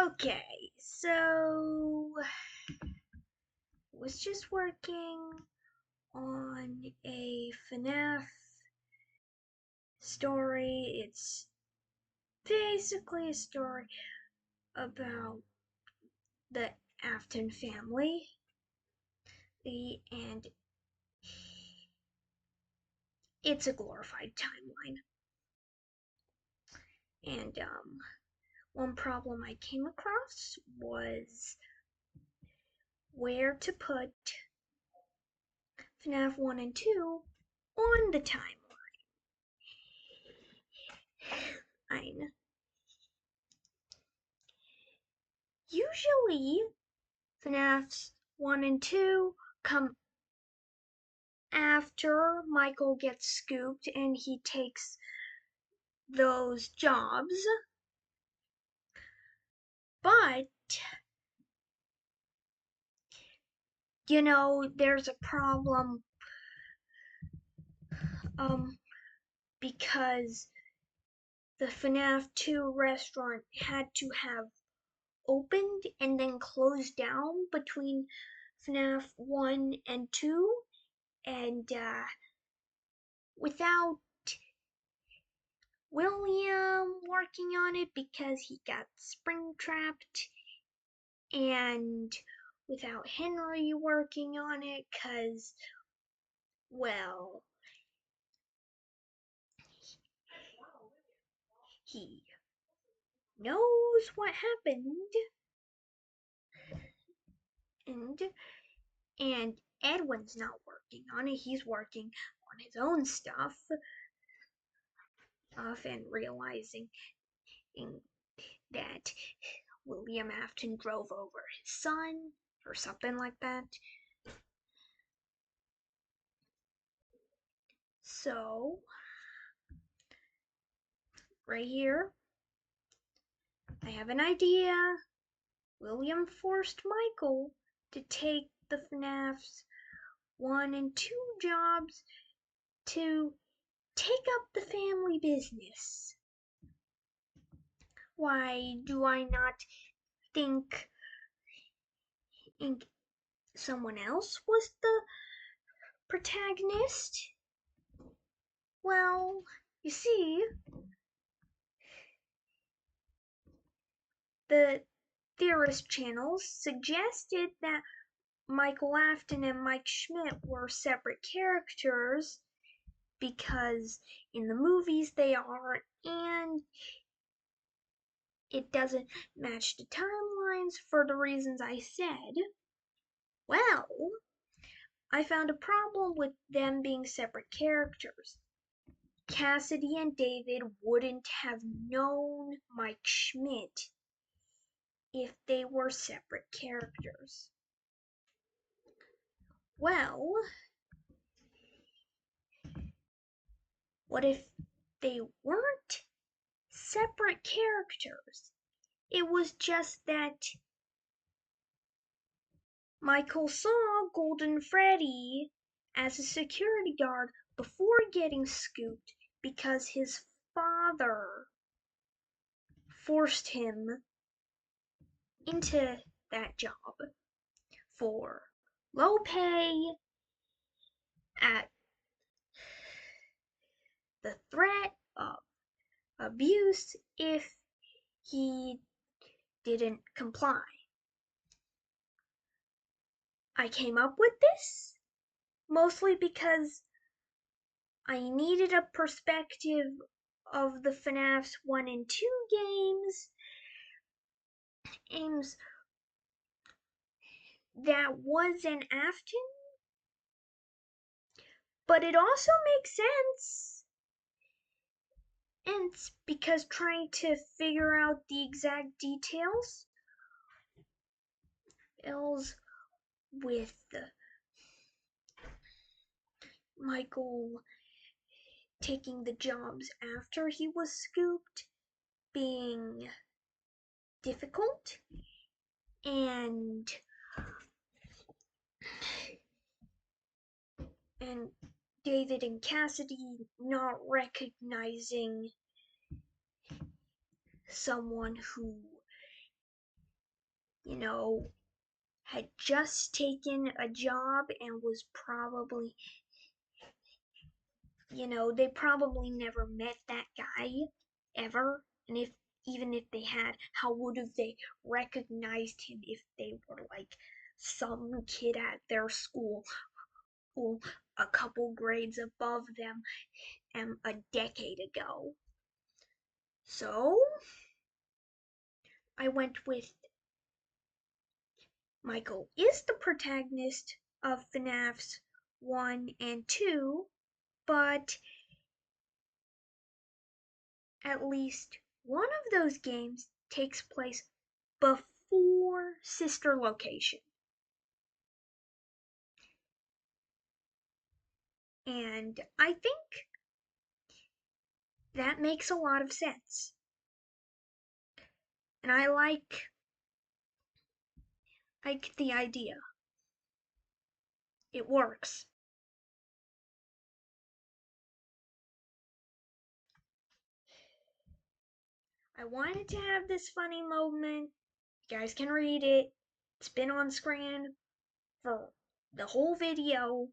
Okay, so was just working on a FNaF story. It's basically a story about the Afton family, and it's a glorified timeline. And one problem I came across was where to put FNaF 1 and 2 on the timeline. Usually, FNaFs 1 and 2 come after Michael gets scooped and he takes those jobs. But, there's a problem because the FNaF 2 restaurant had to have opened and then closed down between FNaF 1 and 2, and without William working on it because he got spring trapped, and without Henry working on it because, well, he knows what happened. And Edwin's not working on it. He's working on his own stuff, and realizing that William Afton drove over his son or something like that. So, right here, I have an idea. William forced Michael to take the FNaF's 1 and 2 jobs to take up the family business. Why do I not think someone else was the protagonist? Well, you see, the theorist channels suggested that Michael Afton and Mike Schmidt were separate characters because in the movies they are, and it doesn't match the timelines for the reasons I said. Well, I found a problem with them being separate characters. Cassidy and David wouldn't have known Mike Schmidt if they were separate characters. Well, what if they weren't separate characters? It was just that Michael saw Golden Freddy as a security guard before getting scooped because his father forced him into that job for low pay at the threat of abuse if he didn't comply. I came up with this mostly because I needed a perspective of the FNaF's 1 and 2 games that was an Afton, but it also makes sense. And it's because trying to figure out the exact details with Michael taking the jobs after he was scooped being difficult, and David and Cassidy not recognizing someone who you know, had just taken a job and was probably, they probably never met that guy ever. And if even if they had, how would have they recognized him if they were like some kid at their school who a couple grades above them a decade ago? So I went with Michael is the protagonist of FNaF's 1 and 2, but at least one of those games takes place before Sister Location. And I think that makes a lot of sense. And I like the idea. It works. I wanted to have this funny moment. You guys can read it. It's been on screen for the whole video.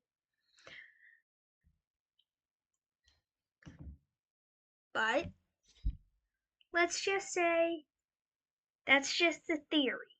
But let's just say that's just the theory.